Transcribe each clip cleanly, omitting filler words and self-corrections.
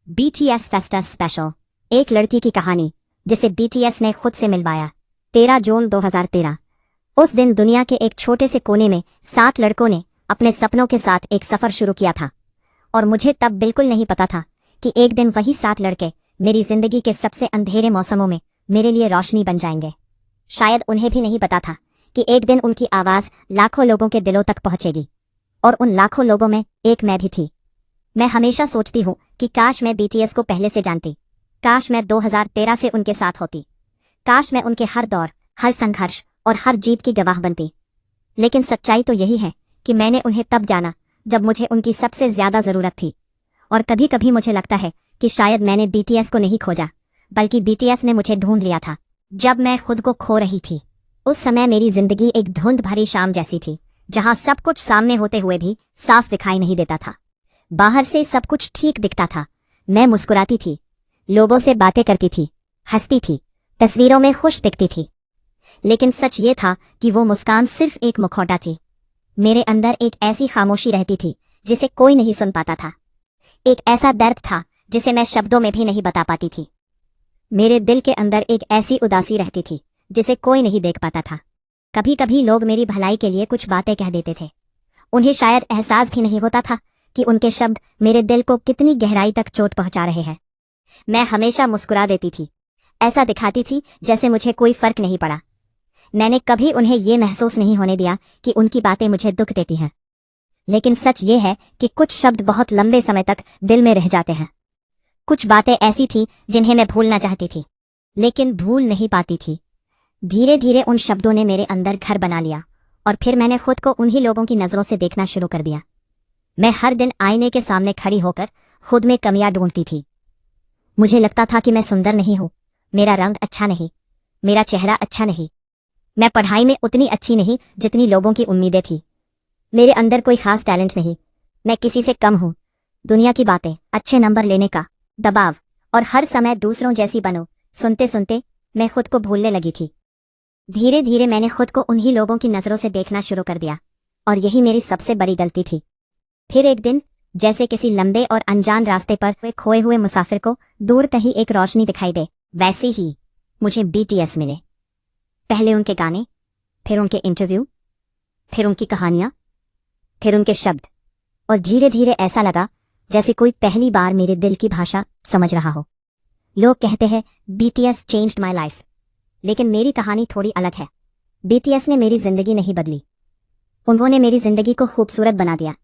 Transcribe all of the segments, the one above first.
BTS Festa special. एक लड़की की कहानी जिसे BTS ने खुद से मिलवाया। 13 जून 2013। उस दिन दुनिया के एक छोटे से कोने में 7 लड़कों ने अपने सपनों के साथ एक सफ़र शुरू किया था। और मुझे तब बिल्कुल नहीं पता था कि एक दिन वही 7 लड़के मेरी जिंदगी के सबसे अंधेरे मौसमों में मेरे लिए रोशनी बन जाएंगे। शायद उन्हें भी नहीं पता था कि एक दिन उनकी आवाज़ लाखों लोगों के दिलों तक पहुंचेगी। और उन लाखों लोगों में एक मैं भी थी। मैं हमेशा सोचती हूँ कि काश मैं BTS को पहले से जानती। काश मैं 2013 से उनके साथ होती। काश मैं उनके हर दौर, हर संघर्ष और हर जीत की गवाह बनती। लेकिन सच्चाई तो यही है कि मैंने उन्हें तब जाना जब मुझे उनकी सबसे ज्यादा जरूरत थी। और कभी कभी मुझे लगता है कि शायद मैंने BTS को नहीं खोजा, बल्कि BTS ने मुझे ढूंढ लिया था जब मैं खुद को खो रही थी। उस समय मेरी जिंदगी एक धुंध भरी शाम जैसी थी, जहां सब कुछ सामने होते हुए भी साफ दिखाई नहीं देता था। बाहर से सब कुछ ठीक दिखता था। मैं मुस्कुराती थी, लोगों से बातें करती थी, हंसती थी, तस्वीरों में खुश दिखती थी। लेकिन सच ये था कि वो मुस्कान सिर्फ एक मुखौटा थी। मेरे अंदर एक ऐसी खामोशी रहती थी जिसे कोई नहीं सुन पाता था। एक ऐसा दर्द था जिसे मैं शब्दों में भी नहीं बता पाती थी। मेरे दिल के अंदर एक ऐसी उदासी रहती थी जिसे कोई नहीं देख पाता था। कभी कभी लोग मेरी भलाई के लिए कुछ बातें कह देते थे। उन्हें शायद एहसास भी नहीं होता था कि उनके शब्द मेरे दिल को कितनी गहराई तक चोट पहुंचा रहे हैं। मैं हमेशा मुस्कुरा देती थी, ऐसा दिखाती थी जैसे मुझे कोई फर्क नहीं पड़ा। मैंने कभी उन्हें यह महसूस नहीं होने दिया कि उनकी बातें मुझे दुख देती हैं। लेकिन सच ये है कि कुछ शब्द बहुत लंबे समय तक दिल में रह जाते हैं। कुछ बातें ऐसी थी जिन्हें मैं भूलना चाहती थी, लेकिन भूल नहीं पाती थी। धीरे धीरे उन शब्दों ने मेरे अंदर घर बना लिया और फिर मैंने खुद को उन्हीं लोगों की नज़रों से देखना शुरू कर दिया। मैं हर दिन आईने के सामने खड़ी होकर खुद में कमियां ढूंढती थी। मुझे लगता था कि मैं सुंदर नहीं हूं, मेरा रंग अच्छा नहीं, मेरा चेहरा अच्छा नहीं, मैं पढ़ाई में उतनी अच्छी नहीं जितनी लोगों की उम्मीदें थी, मेरे अंदर कोई खास टैलेंट नहीं, मैं किसी से कम हूं। दुनिया की बातें, अच्छे नंबर लेने का दबाव और हर समय दूसरों जैसी बनो सुनते सुनते मैं खुद को भूलने लगी थी। धीरे धीरे मैंने खुद को उन्हीं लोगों की नज़रों से देखना शुरू कर दिया और यही मेरी सबसे बड़ी गलती थी। फिर एक दिन, जैसे किसी लंबे और अनजान रास्ते पर खोए हुए मुसाफिर को दूर कहीं एक रोशनी दिखाई दे, वैसे ही मुझे BTS मिले। पहले उनके गाने, फिर उनके इंटरव्यू, फिर उनकी कहानियां, फिर उनके शब्द, और धीरे धीरे ऐसा लगा जैसे कोई पहली बार मेरे दिल की भाषा समझ रहा हो। लोग कहते हैं BTS चेंज्ड माई लाइफ, लेकिन मेरी कहानी थोड़ी अलग है। BTS ने मेरी जिंदगी नहीं बदली, उन्होंने मेरी जिंदगी को खूबसूरत बना दिया।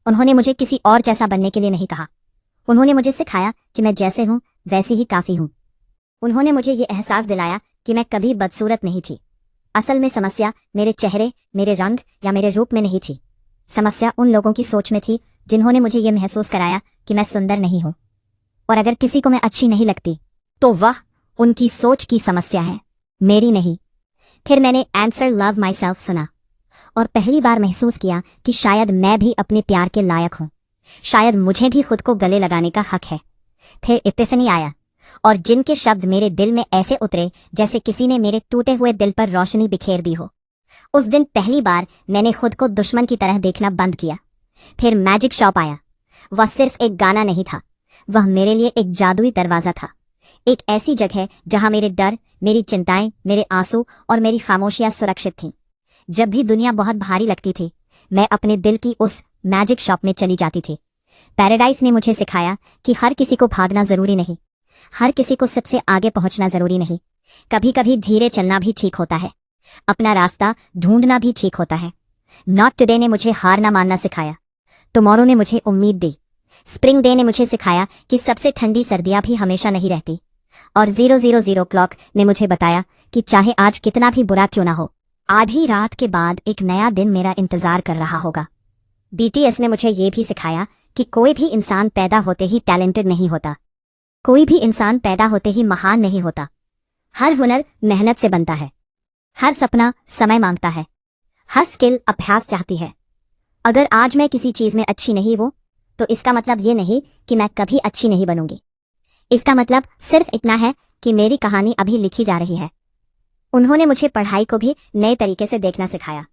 उन्होंने मुझे किसी और जैसा बनने के लिए नहीं कहा। उन्होंने मुझे सिखाया कि मैं जैसे हूं वैसी ही काफ़ी हूं। उन्होंने मुझे ये एहसास दिलाया कि मैं कभी बदसूरत नहीं थी। असल में समस्या मेरे चेहरे, मेरे रंग या मेरे रूप में नहीं थी। समस्या उन लोगों की सोच में थी जिन्होंने मुझे ये महसूस कराया कि मैं सुंदर नहीं हूं, और अगर किसी को मैं अच्छी नहीं लगती तो वह उनकी सोच की समस्या है, मेरी नहीं। फिर मैंने आंसर लव माई सेल्फ सुना और पहली बार महसूस किया कि शायद मैं भी अपने प्यार के लायक हूं। शायद मुझे भी खुद को गले लगाने का हक है। फिर एपिफनी आया और जिनके शब्द मेरे दिल में ऐसे उतरे जैसे किसी ने मेरे टूटे हुए दिल पर रोशनी बिखेर दी हो। उस दिन पहली बार मैंने खुद को दुश्मन की तरह देखना बंद किया। फिर मैजिक शॉप आया। वह सिर्फ एक गाना नहीं था, वह मेरे लिए एक जादुई दरवाज़ा था। एक ऐसी जगह जहां मेरे डर, मेरी चिंताएं, मेरे आंसू और मेरी खामोशियां सुरक्षित थीं। जब भी दुनिया बहुत भारी लगती थी, मैं अपने दिल की उस मैजिक शॉप में चली जाती थी। पैराडाइज ने मुझे सिखाया कि हर किसी को भागना जरूरी नहीं, हर किसी को सबसे आगे पहुंचना जरूरी नहीं। कभी कभी धीरे चलना भी ठीक होता है, अपना रास्ता ढूंढना भी ठीक होता है। नॉट टुडे ने मुझे हार ना मानना सिखाया, टुमारो ने मुझे उम्मीद दी, स्प्रिंग डे ने मुझे सिखाया कि सबसे ठंडी सर्दियां भी हमेशा नहीं रहती, और 000 क्लॉक ने मुझे बताया कि चाहे आज कितना भी बुरा क्यों ना हो, आधी रात के बाद एक नया दिन मेरा इंतजार कर रहा होगा। BTS ने मुझे ये भी सिखाया कि कोई भी इंसान पैदा होते ही टैलेंटेड नहीं होता, कोई भी इंसान पैदा होते ही महान नहीं होता। हर हुनर मेहनत से बनता है, हर सपना समय मांगता है, हर स्किल अभ्यास चाहती है। अगर आज मैं किसी चीज में अच्छी नहीं हूं, तो इसका मतलब ये नहीं कि मैं कभी अच्छी नहीं बनूंगी। इसका मतलब सिर्फ इतना है कि मेरी कहानी अभी लिखी जा रही है। उन्होंने मुझे पढ़ाई को भी नए तरीके से देखना सिखाया।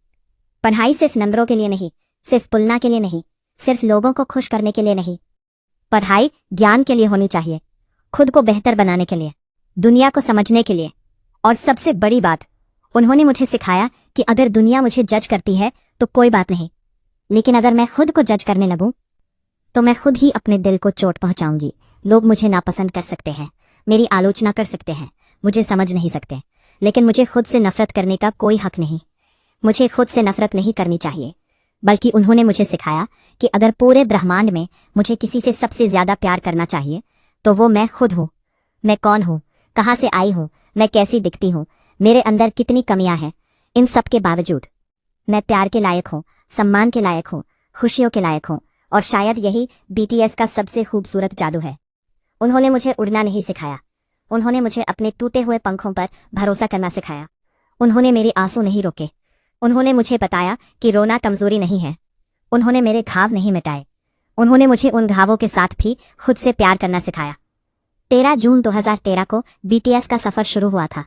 पढ़ाई सिर्फ नंबरों के लिए नहीं, सिर्फ तुलना के लिए नहीं, सिर्फ लोगों को खुश करने के लिए नहीं। पढ़ाई ज्ञान के लिए होनी चाहिए, खुद को बेहतर बनाने के लिए, दुनिया को समझने के लिए। और सबसे बड़ी बात, उन्होंने मुझे सिखाया कि अगर दुनिया मुझे जज करती है तो कोई बात नहीं, लेकिन अगर मैं खुद को जज करने लगूं तो मैं खुद ही अपने दिल को चोट पहुंचाऊंगी। लोग मुझे नापसंद कर सकते हैं, मेरी आलोचना कर सकते हैं, मुझे समझ नहीं सकते, लेकिन मुझे खुद से नफरत करने का कोई हक नहीं। मुझे खुद से नफरत नहीं करनी चाहिए, बल्कि उन्होंने मुझे सिखाया कि अगर पूरे ब्रह्मांड में मुझे किसी से सबसे ज्यादा प्यार करना चाहिए तो वो मैं खुद हूँ। मैं कौन हूँ, कहाँ से आई हूँ, मैं कैसी दिखती हूँ, मेरे अंदर कितनी कमियां हैं, इन सब के बावजूद मैं प्यार के लायक हूँ, सम्मान के लायक हूँ, खुशियों के लायक हूँ। और शायद यही बीटीएस का सबसे खूबसूरत जादू है। उन्होंने मुझे उड़ना नहीं सिखाया, उन्होंने मुझे अपने टूटे हुए पंखों पर भरोसा करना सिखाया। उन्होंने मेरे आंसू नहीं रोके, उन्होंने मुझे बताया कि रोना कमजोरी नहीं है। उन्होंने मेरे घाव नहीं मिटाए, उन्होंने मुझे उन घावों के साथ भी खुद से प्यार करना सिखाया। 13 जून 2013 को बीटीएस का सफर शुरू हुआ था,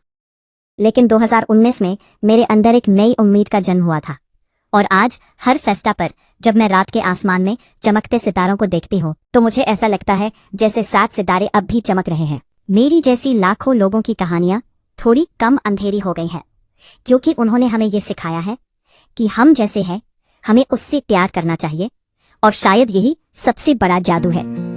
लेकिन 2019 में मेरे अंदर एक नई उम्मीद का जन्म हुआ था। और आज हर फेस्टा पर जब मैं रात के आसमान में चमकते सितारों को देखती हूँ तो मुझे ऐसा लगता है जैसे 7 सितारे अब भी चमक रहे हैं। मेरी जैसी लाखों लोगों की कहानियां थोड़ी कम अंधेरी हो गई हैं, क्योंकि उन्होंने हमें ये सिखाया है कि हम जैसे हैं हमें उससे प्यार करना चाहिए। और शायद यही सबसे बड़ा जादू है।